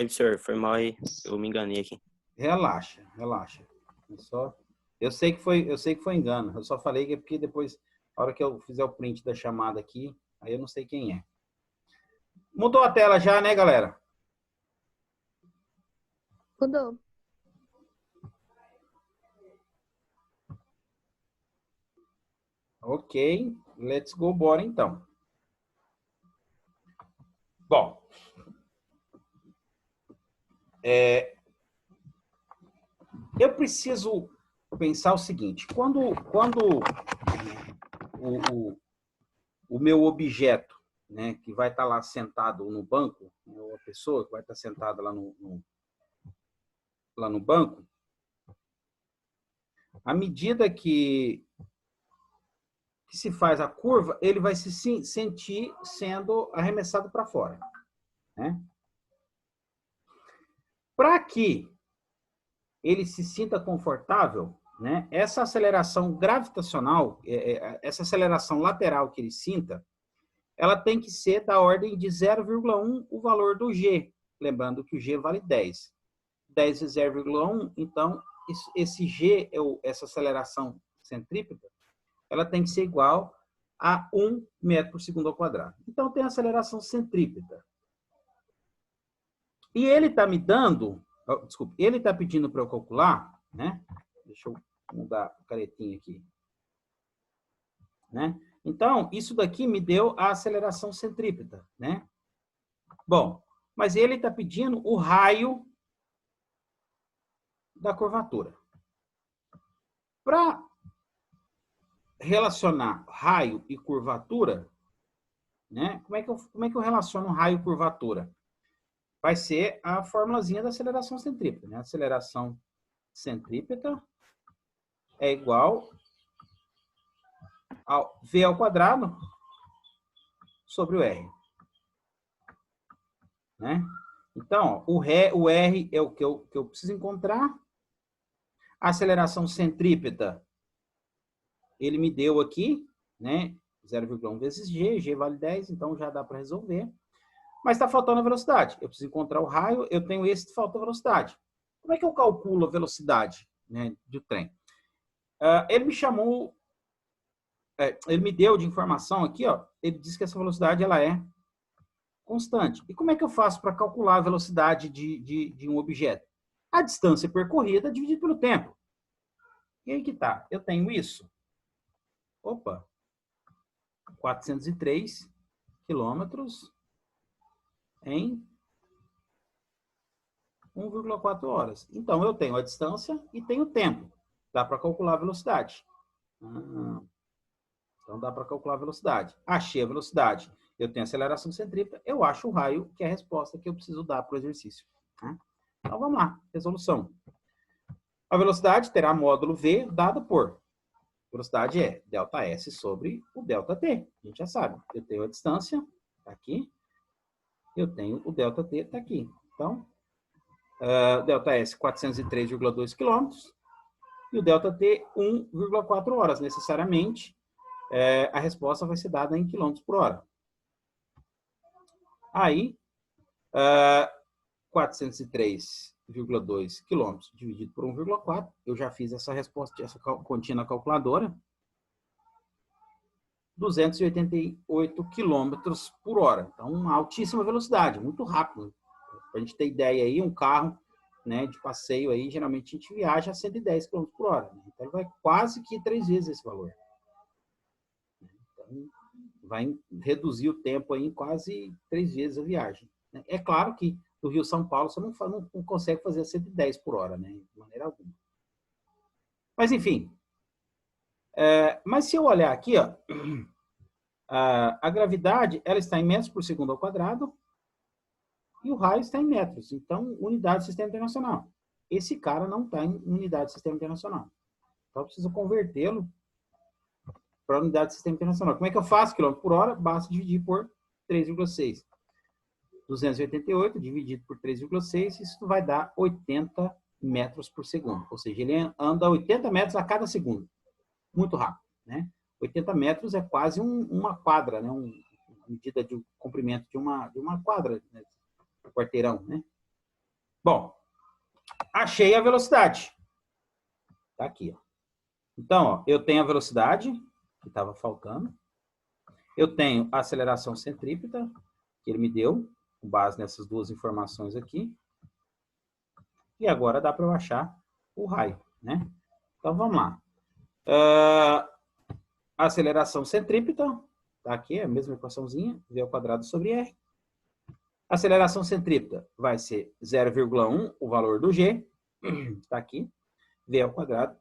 Senhor, foi mal aí, eu me enganei aqui. Relaxa, relaxa. Eu sei que foi engano. Eu só falei que é porque depois, na hora que eu fizer o print da chamada aqui, aí eu não sei quem é. Mudou a tela já, né, galera? Mudou. Ok, let's go, bora então. Bom, eu preciso pensar o seguinte: quando o meu objeto, né, que vai estar lá sentado no banco, ou a pessoa que vai estar sentada lá no banco, à medida que se faz a curva, ele vai se sentir sendo arremessado para fora, né? Para que ele se sinta confortável, né, essa aceleração gravitacional, essa aceleração lateral que ele sinta, ela tem que ser da ordem de 0,1 o valor do G. Lembrando que o G vale 10. 10 vezes 0,1, então, esse G, essa aceleração centrípeta, ela tem que ser igual a 1 metro por segundo ao quadrado. Então, tem a aceleração centrípeta. E ele está me dando, desculpa, ele está pedindo para eu calcular, né? Deixa eu mudar a caretinha aqui. Né? Então, isso daqui me deu a aceleração centrípeta, né? Bom, mas ele está pedindo o raio da curvatura. Para relacionar raio e curvatura, né? Como é que eu relaciono raio e curvatura? Vai ser a formulazinha da aceleração centrípeta, né? A aceleração centrípeta é igual ao V ao quadrado sobre o R. Né? Então, o R é o que eu preciso encontrar. A aceleração centrípeta, ele me deu aqui, né? 0,1 vezes G, G vale 10, então já dá para resolver. Mas está faltando a velocidade. Eu preciso encontrar o raio, eu tenho esse que falta a velocidade. Como é que eu calculo a velocidade, né, do trem? Ele me chamou, ele me deu de informação aqui, ó, ele disse que essa velocidade ela é constante. E como é que eu faço para calcular a velocidade de um objeto? A distância percorrida dividido pelo tempo. E aí que tá. Eu tenho isso. Opa. 403 quilômetros em 1,4 horas. Então, eu tenho a distância e tenho o tempo. Dá para calcular a velocidade. Então, dá para calcular a velocidade. Achei a velocidade. Eu tenho aceleração centrípeta. Eu acho o raio, que é a resposta que eu preciso dar para o exercício. Né? Então, vamos lá. Resolução. A velocidade terá módulo V dado por... Velocidade é ΔS sobre o ΔT. A gente já sabe. Eu tenho a distância, está aqui. Eu tenho o ΔT, está aqui. Então, ΔS 403,2 km e o ΔT 1,4 horas. Necessariamente, a resposta vai ser dada em km por hora. Aí, 403,2 km dividido por 1,4, eu já fiz essa resposta, essa continha na calculadora. 288 km por hora. Então, uma altíssima velocidade, muito rápido. Para a gente ter ideia aí, um carro, né, de passeio aí, geralmente a gente viaja a 110 km por hora. Né? Então, ele vai quase que 3 vezes esse valor. Então, vai reduzir o tempo aí em quase 3 vezes a viagem. É claro que do Rio São Paulo você não consegue fazer 110 por hora, né, de maneira alguma. Mas, enfim. Mas se eu olhar aqui, ó, a gravidade ela está em metros por segundo ao quadrado e o raio está em metros. Então, unidade do sistema internacional. Esse cara não está em unidade do sistema internacional. Então, eu preciso convertê-lo para a unidade do sistema internacional. Como é que eu faço? Quilômetro por hora, basta dividir por 3,6. 288 dividido por 3,6, isso vai dar 80 metros por segundo. Ou seja, ele anda 80 metros a cada segundo. Muito rápido, né? 80 metros é quase uma quadra, né? Uma medida de comprimento de uma quadra, né? Quarteirão, né? Bom, achei a velocidade. Tá aqui, ó. Então, ó, eu tenho a velocidade, que estava faltando. Eu tenho a aceleração centrípeta, que ele me deu, com base nessas duas informações aqui. E agora dá para eu achar o raio, né? Então, vamos lá. A aceleração centrípeta, tá aqui, é a mesma equaçãozinha, v ao quadrado sobre r. A aceleração centrípeta vai ser 0,1, o valor do g, tá aqui, v ao quadrado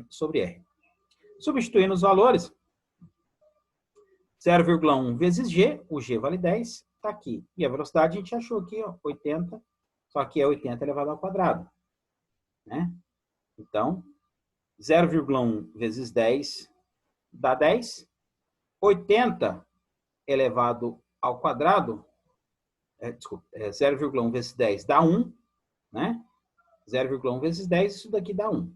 sobre r. Substituindo os valores, 0,1 vezes g, o g vale 10, tá aqui. E a velocidade a gente achou aqui, ó, 80, só que é 80 elevado ao quadrado, né? Então, 0,1 vezes 10 dá 10. 80 elevado ao quadrado, desculpa, 0,1 vezes 10 dá 1, né? 0,1 vezes 10, isso daqui dá 1.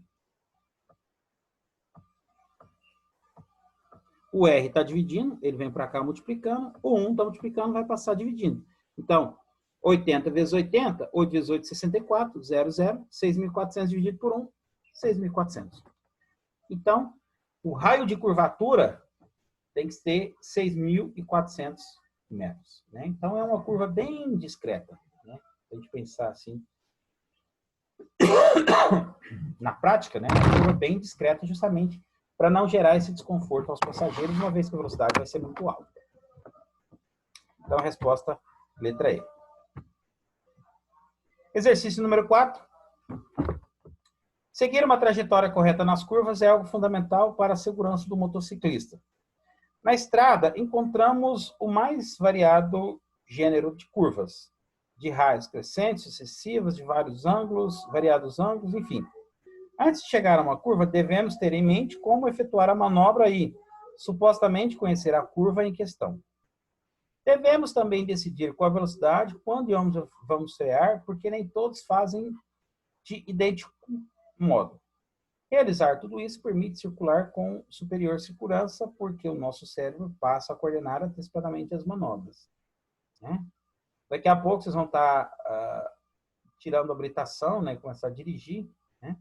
O R está dividindo, ele vem para cá multiplicando, o 1 está multiplicando, vai passar dividindo. Então, 80 vezes 80, 8 vezes 8, 64, 0, 0, 6.400 dividido por 1, 6.400. Então, o raio de curvatura tem que ser 6.400 metros. Né? Então, é uma curva bem discreta. Né? A gente pensar assim, na prática, né? Uma curva bem discreta justamente para não gerar esse desconforto aos passageiros, uma vez que a velocidade vai ser muito alta. Então, a resposta, letra E. Exercício número 4. Seguir uma trajetória correta nas curvas é algo fundamental para a segurança do motociclista. Na estrada, encontramos o mais variado gênero de curvas, de raios crescentes, sucessivas, de vários ângulos, variados ângulos, enfim. Antes de chegar a uma curva, devemos ter em mente como efetuar a manobra e, supostamente, conhecer a curva em questão. Devemos também decidir qual a velocidade, quando e onde vamos frear, porque nem todos fazem de idêntico modo. Realizar tudo isso permite circular com superior segurança, porque o nosso cérebro passa a coordenar antecipadamente as manobras. Né? Daqui a pouco vocês vão estar tirando a habilitação, né, começar a dirigir. Né?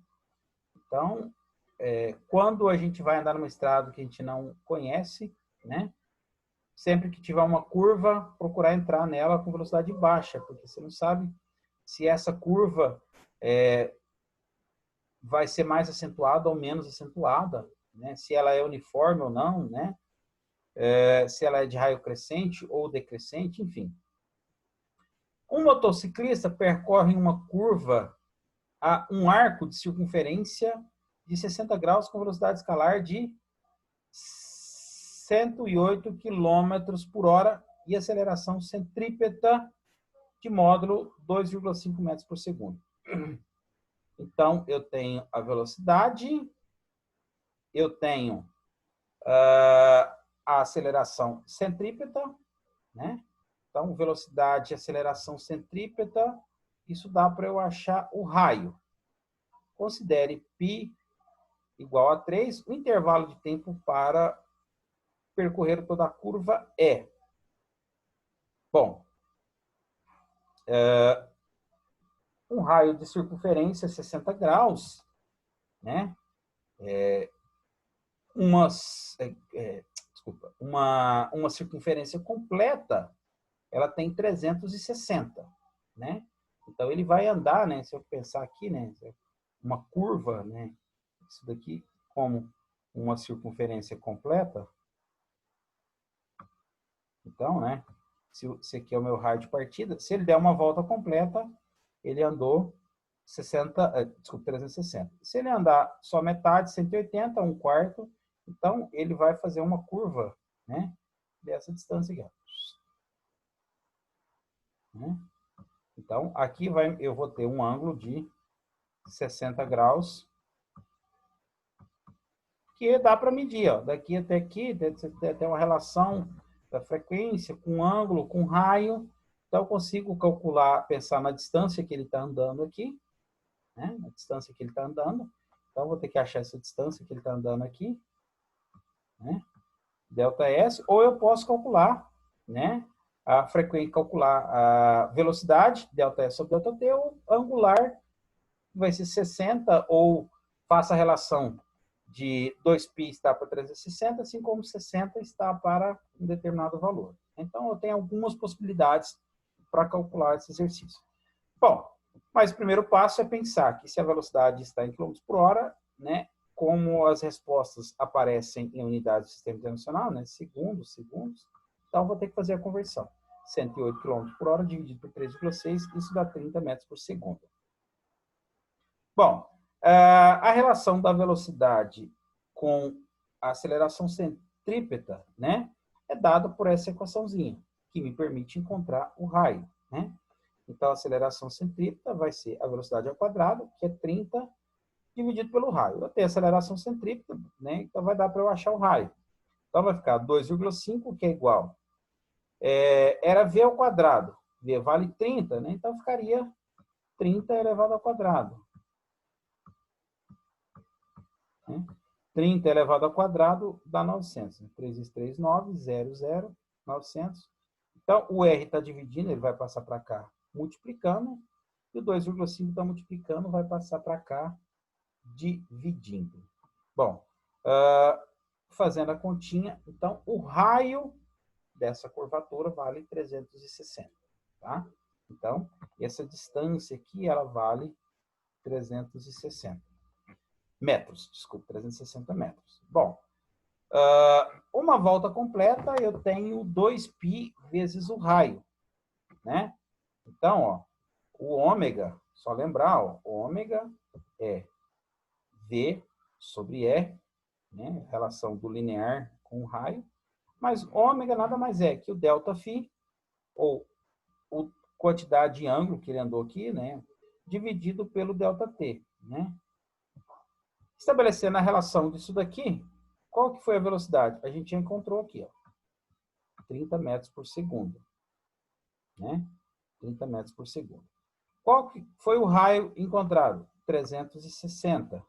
Então, quando a gente vai andar numa estrada que a gente não conhece, né, sempre que tiver uma curva, procurar entrar nela com velocidade baixa, porque você não sabe se essa curva vai ser mais acentuada ou menos acentuada, né? Se ela é uniforme ou não, né? Se ela é de raio crescente ou decrescente, enfim. Um motociclista percorre uma curva a um arco de circunferência de 60 graus com velocidade escalar de 108 km por hora e aceleração centrípeta de módulo 2,5 metros por segundo. Então, eu tenho a velocidade, eu tenho a aceleração centrípeta, né? Então, velocidade e aceleração centrípeta, isso dá para eu achar o raio. Considere π igual a 3, o intervalo de tempo para percorrer toda a curva é. Bom, um raio de circunferência 60 graus, né? Uma circunferência completa, ela tem 360, né? Então, ele vai andar, né? Se eu pensar aqui, né? Uma curva, né? Isso daqui como uma circunferência completa. Então, né? Se aqui é o meu raio de partida, se ele der uma volta completa, ele andou 360. Se ele andar só metade, 180, um quarto, então ele vai fazer uma curva, né? Dessa distância aqui, ó. Né? Então, aqui eu vou ter um ângulo de 60 graus, que dá para medir, ó. Daqui até aqui, tem uma relação da frequência com ângulo, com raio. Então, eu consigo calcular, pensar na distância que ele está andando aqui, né? A distância que ele está andando. Então, eu vou ter que achar essa distância que ele está andando aqui, né? Delta S, ou eu posso calcular, né? a frequência, calcular a velocidade, ΔS sobre ΔT, ou angular, vai ser 60, ou faça a relação de 2π está para 360, assim como 60 está para um determinado valor. Então, eu tenho algumas possibilidades para calcular esse exercício. Bom, mas o primeiro passo é pensar que se a velocidade está em km por hora, né, como as respostas aparecem em unidades do sistema internacional, né, segundos, então vou ter que fazer a conversão. 108 km por hora dividido por 3,6, isso dá 30 metros por segundo. Bom, a relação da velocidade com a aceleração centrípeta, né, é dada por essa equaçãozinha, que me permite encontrar o raio, né? Então, a aceleração centrípeta vai ser a velocidade ao quadrado, que é 30, dividido pelo raio. Eu tenho a aceleração centrípeta, né? Então, vai dar para eu achar o raio. Então, vai ficar 2,5, que é igual. Era v ao quadrado. V vale 30, né? Então, ficaria 30 elevado ao quadrado. 30 elevado ao quadrado dá 900. 3 vezes 3, 9, 0, 0, 900. Então, o R está dividindo, ele vai passar para cá multiplicando, e o 2,5 está multiplicando, vai passar para cá dividindo. Bom, fazendo a continha, então, o raio dessa curvatura vale 360, tá? Então, essa distância aqui, ela vale 360 metros, desculpa, 360 metros. Bom, uma volta completa, eu tenho 2π vezes o raio, né? Então, ó, o ômega, só lembrar, ó, ômega é V sobre E, né? Relação do linear com o raio, mas ômega nada mais é que o ΔΦ, ou a quantidade de ângulo que ele andou aqui, né? Dividido pelo ΔT, né? Estabelecendo a relação disso daqui, qual que foi a velocidade? A gente já encontrou aqui, ó, 30 metros por segundo, né? 30 metros por segundo. Qual que foi o raio encontrado? 360.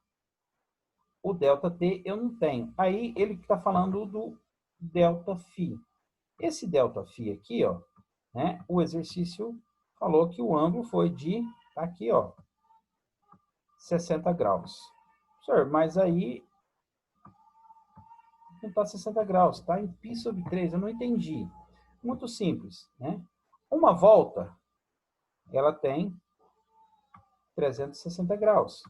O ΔT eu não tenho. Aí ele está falando do ΔΦ. Esse ΔΦ aqui, ó, né? O exercício falou que o ângulo foi de, tá aqui, ó, 60 graus. Senhor, mas aí não está 60 graus, está em π sobre 3. Eu não entendi. Muito simples, né? Uma volta, ela tem 360 graus.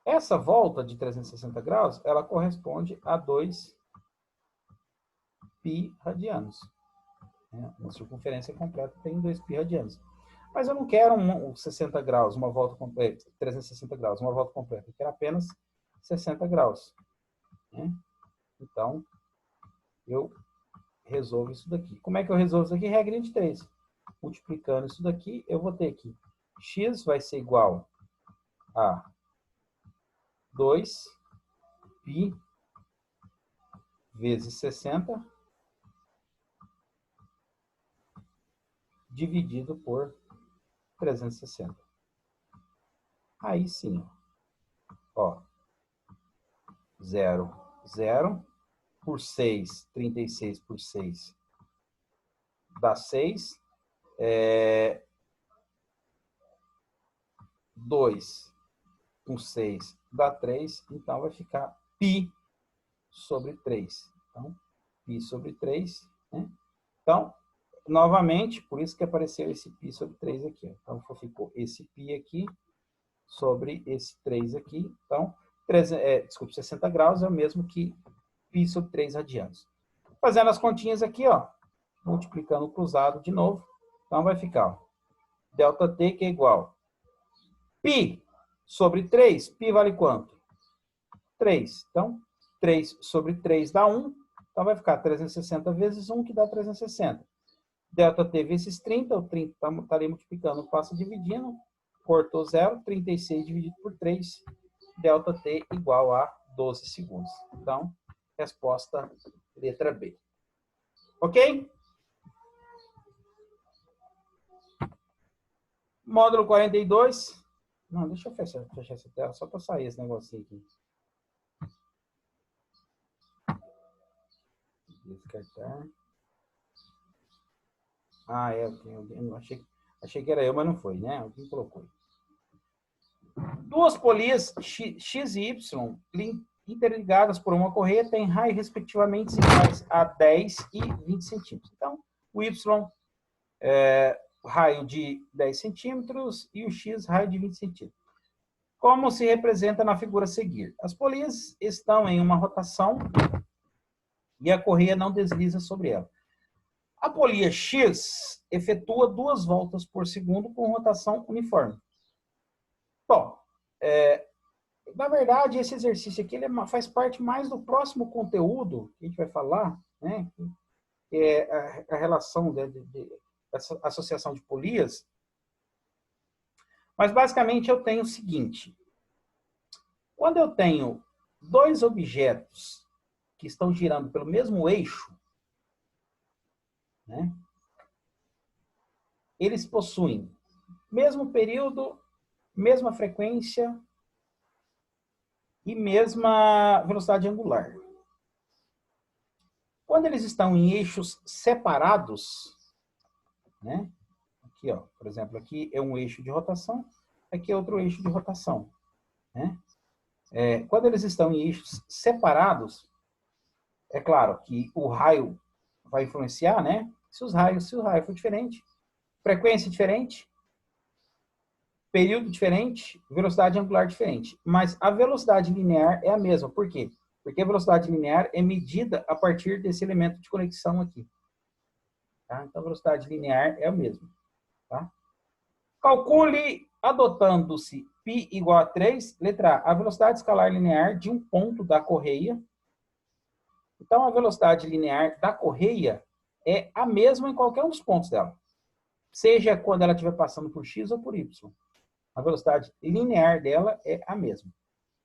Essa volta de 360 graus, ela corresponde a 2π radianos. Uma circunferência completa tem 2π radianos. Mas eu não quero 60 graus, uma volta completa, 360 graus, uma volta completa. Eu quero apenas 60 graus. Né? Então, eu resolvo isso daqui. Como é que eu resolvo isso aqui? Regrinha de 3. Multiplicando isso daqui, eu vou ter que x vai ser igual a 2π vezes 60 dividido por 360. Aí sim, ó, 0, 0, por 6, 36 por 6 dá 6, 2 com 6 dá 3, então vai ficar π sobre 3. Então, π sobre 3, né? Então, novamente, por isso que apareceu esse π sobre 3 aqui. Ó. Então, ficou esse π aqui sobre esse 3 aqui. Então, 60 graus é o mesmo que π sobre 3 radianos. Fazendo as continhas aqui, ó, multiplicando o cruzado de novo. Então, vai ficar, ó, ΔT que é igual π sobre 3. Π vale quanto? 3. Então, 3 sobre 3 dá 1. Então, vai ficar 360 vezes 1, que dá 360. ΔT vezes 30, o 30 estaria multiplicando, passa dividindo, cortou 0, 36 dividido por 3, ΔT igual a 12 segundos. Então, resposta letra B. Ok? Módulo 42. Não, deixa eu fechar essa tela, só para sair esse negocinho aqui. Descartar. Ah, eu achei que era eu, mas não foi, né? Alguém colocou. Duas polias X e Y interligadas por uma correia têm raio respectivamente iguais a 10 e 20 centímetros. Então, o Y raio de 10 centímetros e o X raio de 20 centímetros. Como se representa na figura a seguir? As polias estão em uma rotação e a correia não desliza sobre ela. A polia X efetua 2 voltas por segundo com rotação uniforme. Bom, na verdade, esse exercício aqui ele faz parte mais do próximo conteúdo que a gente vai falar, né? Que é a relação dessa associação de polias. Mas, basicamente, eu tenho o seguinte. Quando eu tenho dois objetos que estão girando pelo mesmo eixo, né? Eles possuem mesmo período, mesma frequência e mesma velocidade angular. Quando eles estão em eixos separados, né? Aqui, ó, por exemplo, aqui é um eixo de rotação, aqui é outro eixo de rotação, né? Quando eles estão em eixos separados, é claro que o raio vai influenciar, né? Se o raio for diferente, frequência diferente, período diferente, velocidade angular diferente. Mas a velocidade linear é a mesma. Por quê? Porque a velocidade linear é medida a partir desse elemento de conexão aqui. Tá? Então, a velocidade linear é a mesma. Tá? Calcule, adotando-se π igual a 3, letra A, a velocidade escalar linear de um ponto da correia. Então, a velocidade linear da correia é a mesma em qualquer um dos pontos dela. Seja quando ela estiver passando por x ou por y. A velocidade linear dela é a mesma.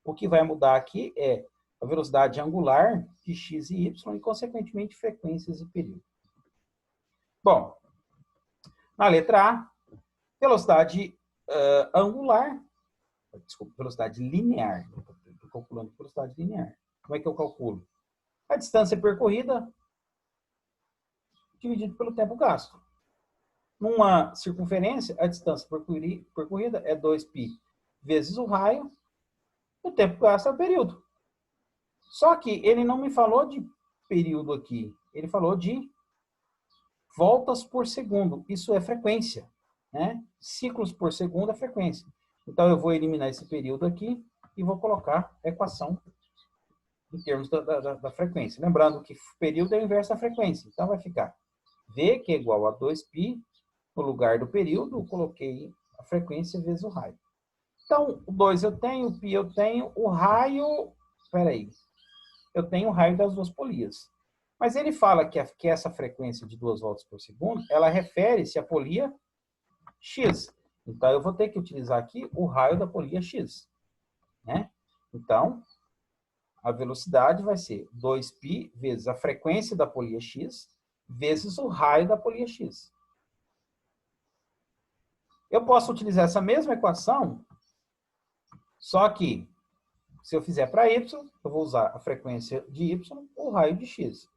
O que vai mudar aqui é a velocidade angular de x e y e, consequentemente, frequências e período. Bom, na letra A, velocidade angular, desculpa, velocidade linear. Estou calculando velocidade linear. Como é que eu calculo? A distância percorrida dividido pelo tempo gasto. Numa circunferência, a distância percorrida é 2π vezes o raio, e o tempo gasto é o período. Só que ele não me falou de período aqui, ele falou de voltas por segundo. Isso é frequência, né? Ciclos por segundo é frequência. Então, eu vou eliminar esse período aqui e vou colocar a equação em termos da frequência. Lembrando que período é o inverso da frequência. Então, vai ficar V, que é igual a 2π, no lugar do período, eu coloquei a frequência vezes o raio. Então, o 2 eu tenho, o π eu tenho, o raio... Espera aí. Eu tenho o raio das duas polias. Mas ele fala que essa frequência de 2 voltas por segundo, ela refere-se à polia X. Então, eu vou ter que utilizar aqui o raio da polia X. Né? Então, a velocidade vai ser 2π vezes a frequência da polia X vezes o raio da polia X. Eu posso utilizar essa mesma equação, só que, se eu fizer para y, eu vou usar a frequência de y, o raio de x.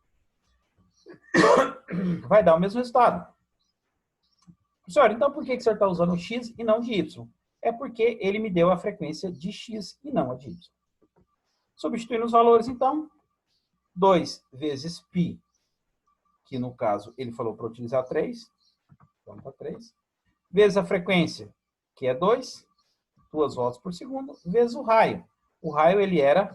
Vai dar o mesmo resultado. Professor, então por que o senhor está usando o x e não de y? É porque ele me deu a frequência de x e não a de y. Substituindo os valores, então, 2 vezes π, que no caso ele falou para utilizar 3, vamos para 3, vezes a frequência, que é 2 voltas por segundo, vezes o raio. O raio, ele era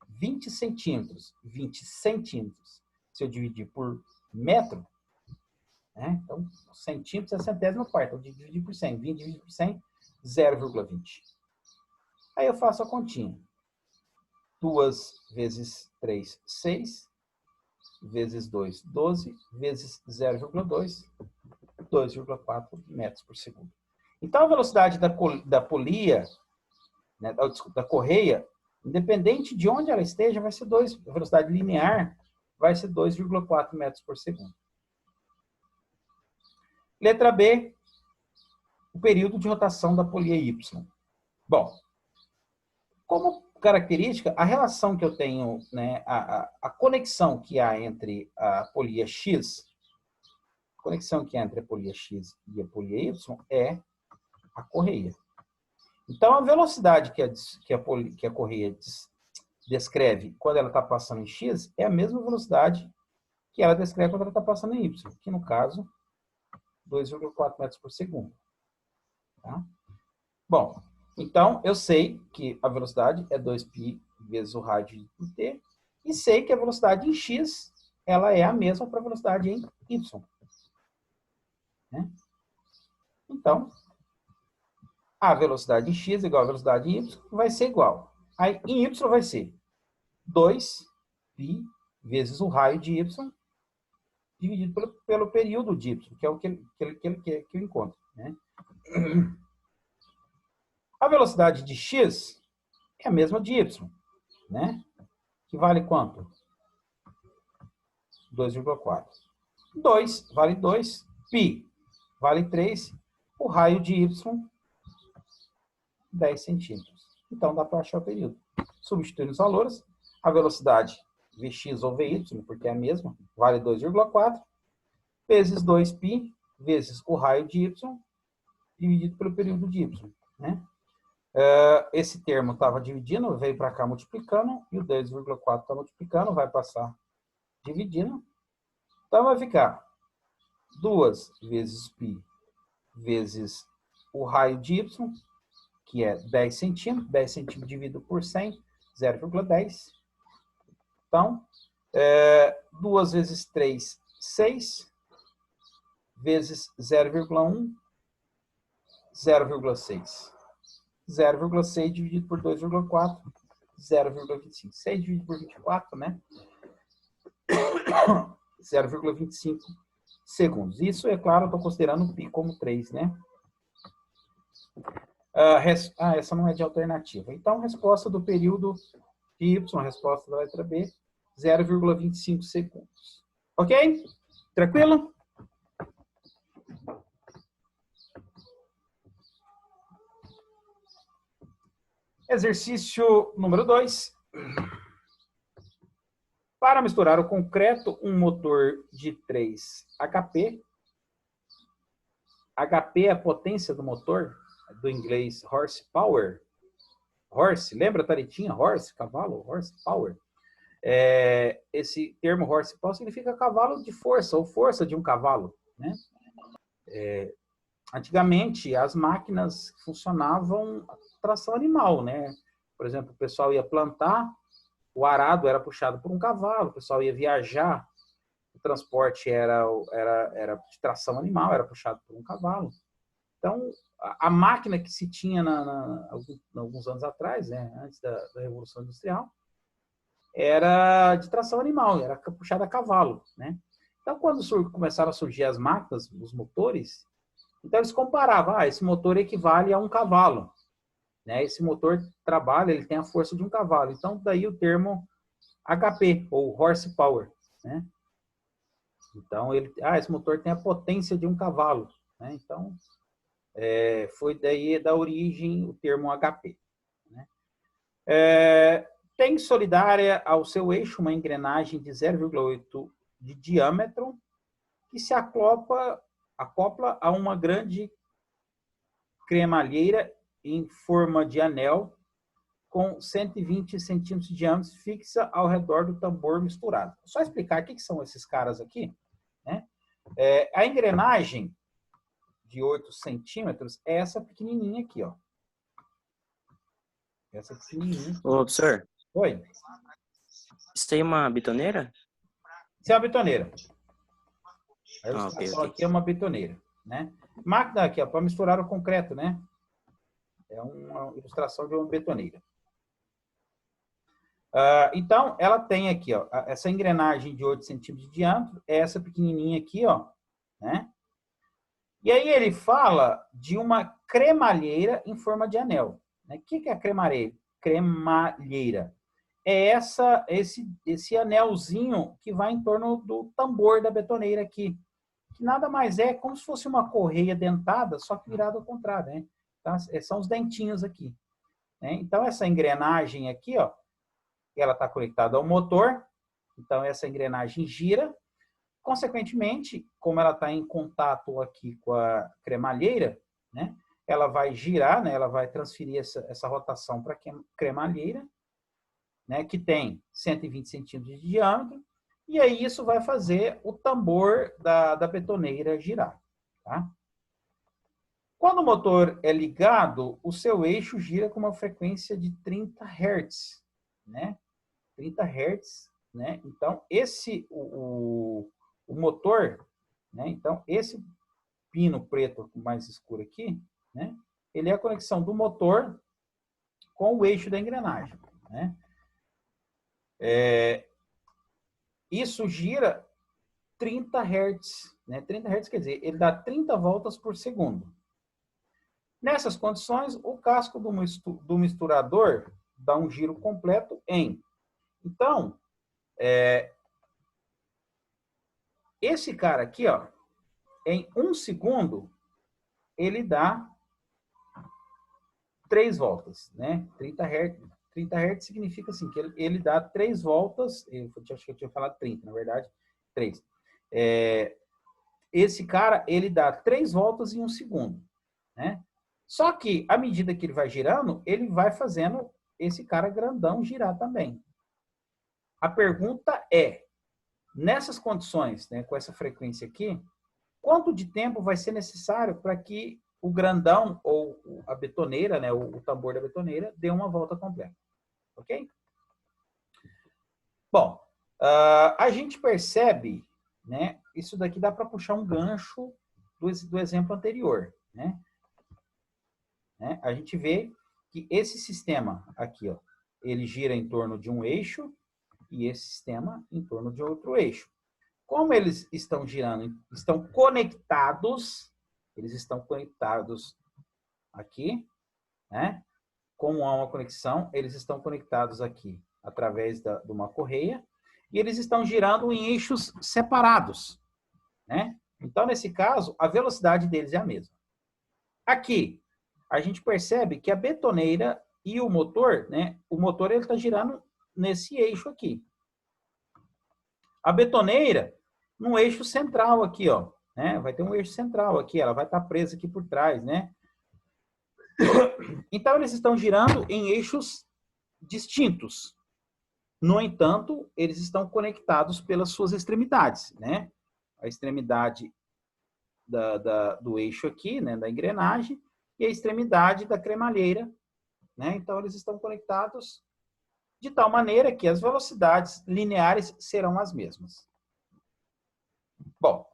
20 centímetros. 20 centímetros. Se eu dividir por metro, né? Então, centímetros é centésima parte. Então, dividir por 100. 20 dividido por 100, 0,20. Aí eu faço a continha. 2 vezes 3, 6. Vezes 2, 12. Vezes 0,2, 2,4 metros por segundo. Então, a velocidade da polia, né, da correia, independente de onde ela esteja, vai ser 2, a velocidade linear vai ser 2,4 metros por segundo. Letra B, o período de rotação da polia Y. Bom, como característica, a relação que eu tenho, né, a conexão que há entre a polia X conexão que é entre a polia X e a polia Y é a correia. Então, a velocidade que a correia descreve quando ela está passando em X é a mesma velocidade que ela descreve quando ela está passando em Y, que no caso, 2,4 metros por segundo. Tá? Bom, então eu sei que a velocidade é 2π vezes o raio dividido por t, e sei que a velocidade em x ela é a mesma para a velocidade em y. Né? Então, a velocidade em x igual a velocidade em y vai ser igual. Aí, em y vai ser 2π vezes o raio de y dividido pelo período de y, que é o que eu encontro. Né? A velocidade de x é a mesma de y, né? Que vale quanto? 2,4. 2 vale 2, π vale 3, o raio de y, 10 centímetros. Então, dá para achar o período. Substituindo os valores, a velocidade Vx ou Vy, porque é a mesma, vale 2,4, vezes 2π, vezes o raio de y, dividido pelo período de y. Né? Esse termo estava dividindo, veio para cá multiplicando, e o 2,4 está multiplicando, vai passar dividindo. Então, vai ficar 2 vezes π vezes o raio de y, que é 10 centímetros. 10 centímetros dividido por 100, 0,10. Então, 2 vezes 3, 6, vezes 0,1, 0,6. 0,6 dividido por 2,4, 0,25. 6 dividido por 24, né? 0,25 segundos. Isso, é claro, eu estou considerando o π como 3, né? Essa não é de alternativa. Então, resposta do período de Y, a resposta da letra B, 0,25 segundos. Ok? Tranquilo? Exercício número 2. Para misturar o concreto, um motor de 3 HP. HP é a potência do motor, do inglês horsepower. Horse, lembra a taretinha? Horse, cavalo, horsepower. Esse termo horsepower significa cavalo de força, ou força de um cavalo. Né? Antigamente, as máquinas funcionavam a tração animal. Né? Por exemplo, o pessoal ia plantar, o arado era puxado por um cavalo, o pessoal ia viajar, o transporte era de tração animal, era puxado por um cavalo. Então, a máquina que se tinha alguns anos atrás, né, antes da Revolução Industrial, era de tração animal, era puxada a cavalo. Né? Então, quando começaram a surgir as máquinas, os motores, então eles comparavam, esse motor equivale a um cavalo. Né? Esse motor trabalha, ele tem a força de um cavalo. Então, daí o termo HP, ou horsepower. Né? Então, esse motor tem a potência de um cavalo. Né? Então, foi daí da origem o termo HP. Né? Tem solidária ao seu eixo uma engrenagem de 0,8 de diâmetro que se acopla a uma grande cremalheira em forma de anel com 120 centímetros de diâmetro fixa ao redor do tambor misturado. Só explicar o que são esses caras aqui. Né? A engrenagem de 8 centímetros é essa pequenininha aqui, ó. Essa pequenininha. Ô, professor. Oi. Isso aí é uma bitoneira? Isso é uma bitoneira. A Okay. aqui é uma bitoneira. Né? Máquina aqui, para misturar o concreto, né? É uma ilustração de uma betoneira. Então, ela tem aqui, ó, essa engrenagem de 8 centímetros de diâmetro, é essa pequenininha aqui, ó, né? E aí ele fala de uma cremalheira em forma de anel. Né? O que é a cremalheira? Cremalheira é esse anelzinho que vai em torno do tambor da betoneira aqui, que nada mais é como se fosse uma correia dentada, só que virada ao contrário, né? Então, são os dentinhos aqui. Né? Então, essa engrenagem aqui, ó, ela está conectada ao motor. Então, essa engrenagem gira. Consequentemente, como ela está em contato aqui com a cremalheira, né, ela vai girar, né, ela vai transferir essa rotação para a cremalheira, né, que tem 120 centímetros de diâmetro, e aí isso vai fazer o tambor da betoneira girar. Tá? Quando o motor é ligado, o seu eixo gira com uma frequência de 30 Hz. Né? 30 Hz. Né? Então, o motor, né? Então, esse pino preto mais escuro aqui, né? Ele é a conexão do motor com o eixo da engrenagem. Né? Isso gira 30 Hz. Né? 30 Hz quer dizer, ele dá 30 voltas por segundo. Nessas condições, o casco do misturador dá um giro completo em. Então, esse cara aqui, ó, em 1 segundo, ele dá 3 voltas, né? 30 Hz. 30 Hz significa assim, que ele dá 3 voltas, acho que eu tinha falado 30, na verdade, 3. Esse cara, ele dá 3 voltas em 1 segundo, né? Só que, à medida que ele vai girando, ele vai fazendo esse cara grandão girar também. A pergunta é, nessas condições, né, com essa frequência aqui, quanto de tempo vai ser necessário para que o grandão ou a betoneira, né, o tambor da betoneira, dê uma volta completa? Ok? Bom, a gente percebe, né, isso daqui dá para puxar um gancho do exemplo anterior, né? A gente vê que esse sistema aqui, ó, ele gira em torno de um eixo e esse sistema em torno de outro eixo. Como eles estão girando, estão conectados, eles estão conectados aqui, né? Como há uma conexão, eles estão conectados aqui através de uma correia e eles estão girando em eixos separados, né? Então, nesse caso, a velocidade deles é a mesma. Aqui, a gente percebe que a betoneira e o motor, né? O motor ele está girando nesse eixo aqui. A betoneira no eixo central aqui, ó, né? Vai ter um eixo central aqui, ela vai estar presa aqui por trás, né? Então eles estão girando em eixos distintos. No entanto, eles estão conectados pelas suas extremidades, né? A extremidade do eixo aqui, né, da engrenagem, e a extremidade da cremalheira, né? Então eles estão conectados de tal maneira que as velocidades lineares serão as mesmas. Bom,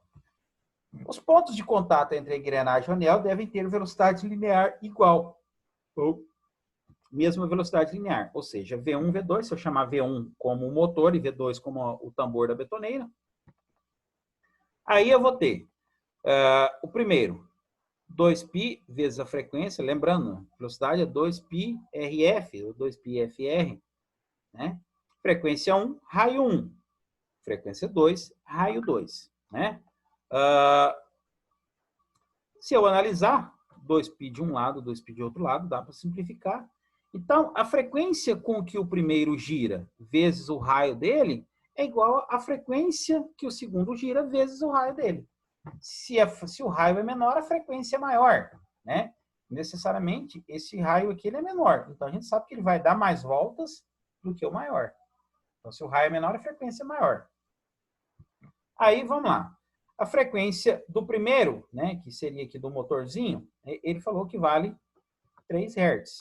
os pontos de contato entre a engrenagem e o anel devem ter velocidade linear igual, ou mesma velocidade linear, ou seja, V1, V2, se eu chamar V1 como o motor e V2 como o tambor da betoneira, aí eu vou ter o primeiro, 2π vezes a frequência, lembrando, velocidade é 2π RF, ou 2π FR, né? Frequência 1, raio 1. Frequência 2, raio 2. Né? Se eu analisar 2π de um lado, 2π de outro lado, dá para simplificar. Então, a frequência com que o primeiro gira vezes o raio dele é igual à frequência que o segundo gira vezes o raio dele. Se o raio é menor, a frequência é maior. Né? Necessariamente, esse raio aqui ele é menor. Então, a gente sabe que ele vai dar mais voltas do que o maior. Então, se o raio é menor, a frequência é maior. Aí, vamos lá. A frequência do primeiro, né, que seria aqui do motorzinho, ele falou que vale 3 Hz.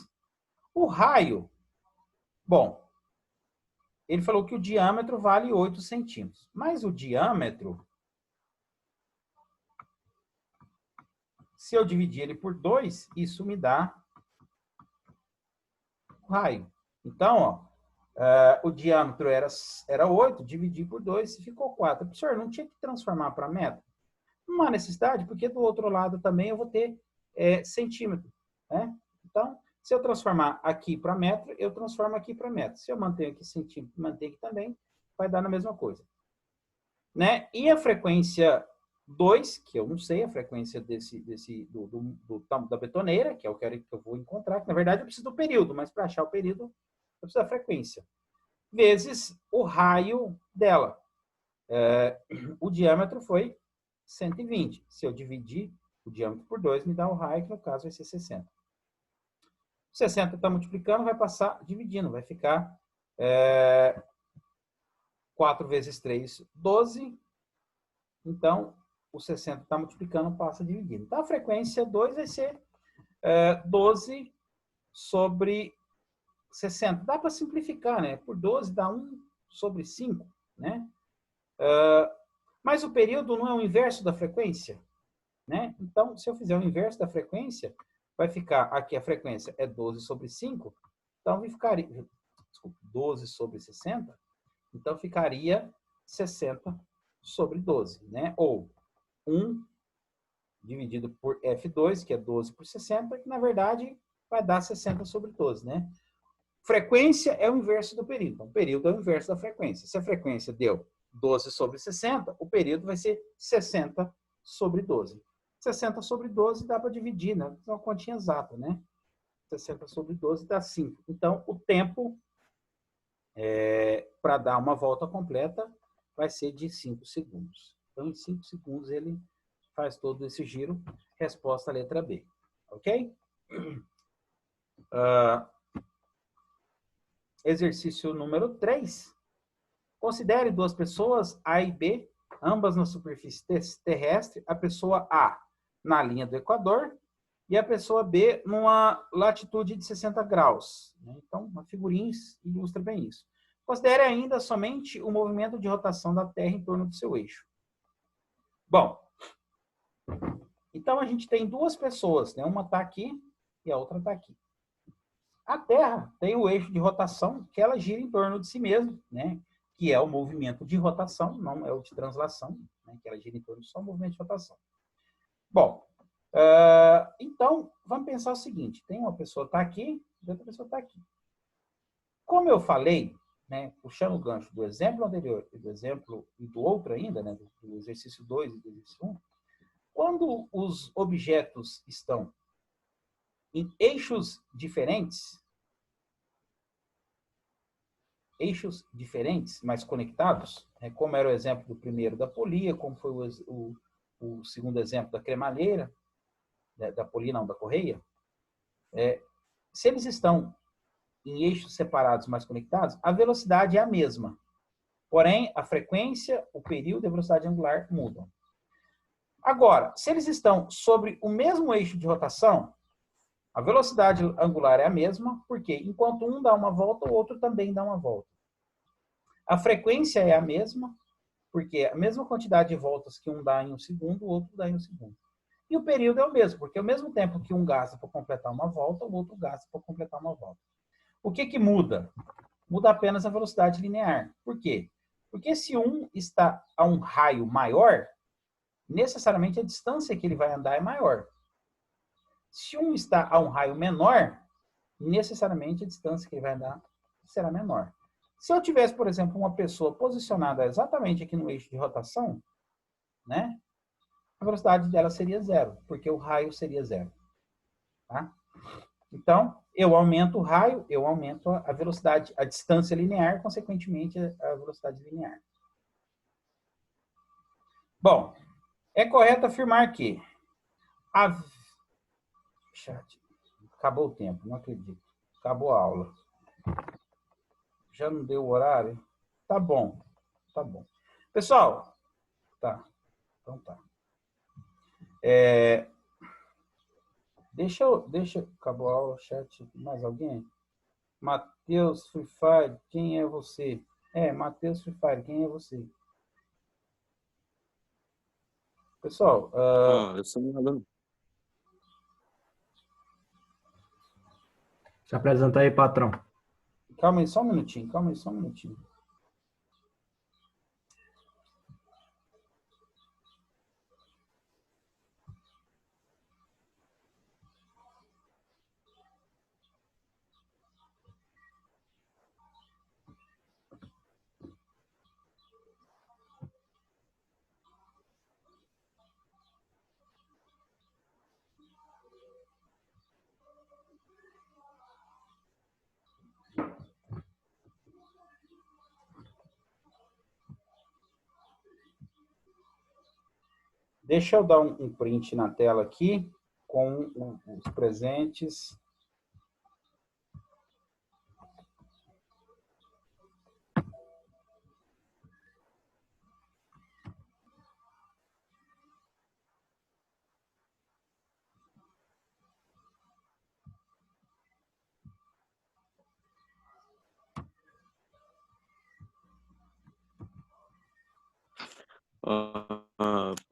O raio, bom, ele falou que o diâmetro vale 8 centímetros. Mas o diâmetro, se eu dividir ele por 2, isso me dá o raio. Então, ó, o diâmetro era 8, dividi por 2, ficou 4. Professor, não tinha que transformar para metro? Não há necessidade, porque do outro lado também eu vou ter centímetro. Né? Então, se eu transformar aqui para metro, eu transformo aqui para metro. Se eu mantenho aqui centímetro, mantenho aqui também, vai dar na mesma coisa. Né? E a frequência 2, que eu não sei, a frequência da betoneira, que é o que eu vou encontrar, que na verdade eu preciso do período, mas para achar o período, eu preciso da frequência, vezes o raio dela. o diâmetro foi 120. Se eu dividir o diâmetro por 2, me dá o raio, que no caso vai ser 60. 60 está multiplicando, vai passar dividindo, vai ficar 4 vezes 3, 12. Então, o 60 está multiplicando, passa dividindo. Então, a frequência 2 vai ser 12 sobre 60. Dá para simplificar, né? Por 12 dá 1 sobre 5, né? Mas o período não é o inverso da frequência, né? Então, se eu fizer o inverso da frequência, vai ficar aqui a frequência é 12 sobre 5, então ficaria, desculpa, 12 sobre 60, então ficaria 60 sobre 12, né? Ou 1 dividido por F2, que é 12 por 60, que na verdade vai dar 60 sobre 12, né? Frequência é o inverso do período. Então, o período é o inverso da frequência. Se a frequência deu 12 sobre 60, o período vai ser 60 sobre 12. 60 sobre 12 dá para dividir, né? É uma continha exata, né? 60 sobre 12 dá 5. Então, o tempo para dar uma volta completa vai ser de 5 segundos. Então, em 5 segundos, ele faz todo esse giro. Resposta letra B. Ok? Exercício número 3. Considere duas pessoas, A e B, ambas na superfície terrestre, a pessoa A na linha do Equador e a pessoa B numa latitude de 60 graus. Então, uma figurinha ilustra bem isso. Considere ainda somente o movimento de rotação da Terra em torno do seu eixo. Bom, então a gente tem duas pessoas, né? Uma está aqui e a outra está aqui. A Terra tem o eixo de rotação que ela gira em torno de si mesma, né? Que é o movimento de rotação, não é o de translação, né? Que ela gira em torno só o movimento de rotação. Bom, então, vamos pensar o seguinte, tem uma pessoa que está aqui e outra pessoa está aqui. Como eu falei, né, puxando o gancho do exemplo anterior e do exemplo e do outro ainda, né, do exercício 2 e do exercício 1, quando os objetos estão em eixos diferentes, mas conectados, né, como era o exemplo do primeiro da polia, como foi o segundo exemplo da cremalheira, da polia não, da correia, se eles estão em eixos separados, mas conectados, a velocidade é a mesma. Porém, a frequência, o período e a velocidade angular mudam. Agora, se eles estão sobre o mesmo eixo de rotação, a velocidade angular é a mesma, porque enquanto um dá uma volta, o outro também dá uma volta. A frequência é a mesma, porque a mesma quantidade de voltas que um dá em um segundo, o outro dá em um segundo. E o período é o mesmo, porque ao mesmo tempo que um gasta para completar uma volta, o outro gasta para completar uma volta. O que muda? Muda apenas a velocidade linear. Por quê? Porque se um está a um raio maior, necessariamente a distância que ele vai andar é maior. Se um está a um raio menor, necessariamente a distância que ele vai andar será menor. Se eu tivesse, por exemplo, uma pessoa posicionada exatamente aqui no eixo de rotação, né, a velocidade dela seria zero, porque o raio seria zero. Tá? Então, eu aumento o raio, eu aumento a velocidade, a distância linear, consequentemente, a velocidade linear. Bom, é correto afirmar que Chat. Acabou o tempo, não acredito. Acabou a aula. Já não deu o horário? Tá bom, tá bom. Pessoal, tá. Então tá. Acabou a aula, chat. Mais alguém? Matheus Free Fire, quem é você? Matheus Free Fire, quem é você? Pessoal, Eu sou um aluno. Se apresenta aí, patrão. calma aí só um minutinho. Deixa eu dar um print na tela aqui com os presentes.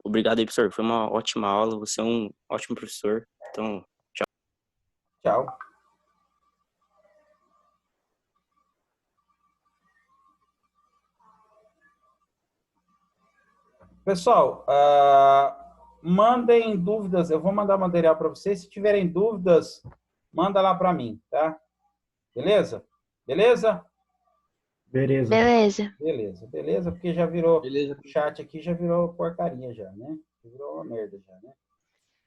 Obrigado aí, professor. Foi uma ótima aula. Você é um ótimo professor. Então, Tchau. Pessoal, mandem dúvidas. Eu vou mandar material para vocês. Se tiverem dúvidas, manda lá para mim, tá? Beleza? Beleza? Beleza. Beleza. Beleza, beleza, porque já virou, Beleza. o chat aqui já virou porcaria já, né? Virou uma merda já, né?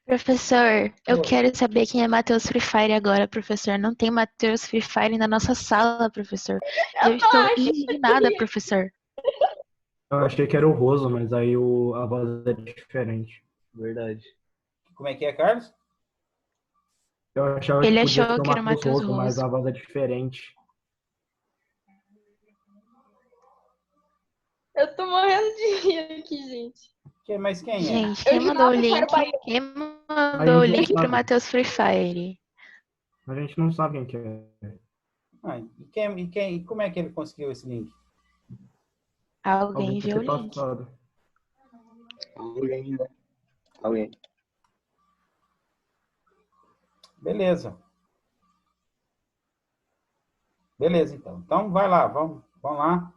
Professor, eu Oi. quero saber quem é Matheus Free Fire agora, professor. Não tem Matheus Free Fire na nossa sala, professor. Eu estou indignada, professor. Eu achei que era o Roso, mas aí a voz é diferente. Verdade. Como é que é, Carlos? Eu achava Ele que podia achou ser o que era o Matheus Matheus Roso, mas Roso. a voz é diferente. Eu tô morrendo de rir aqui, gente. Mas quem é? Gente, Eu quem mandou o jurava que era link? o Baiano. Quem A mandou o gente link não pro sabe. Matheus Free Fire? A gente não sabe quem que é. E como é que ele conseguiu esse link? Alguém Alguém enviou o ter link. passado. Alguém, né? Alguém. Beleza. Beleza, então. Então, vai lá, vamos lá.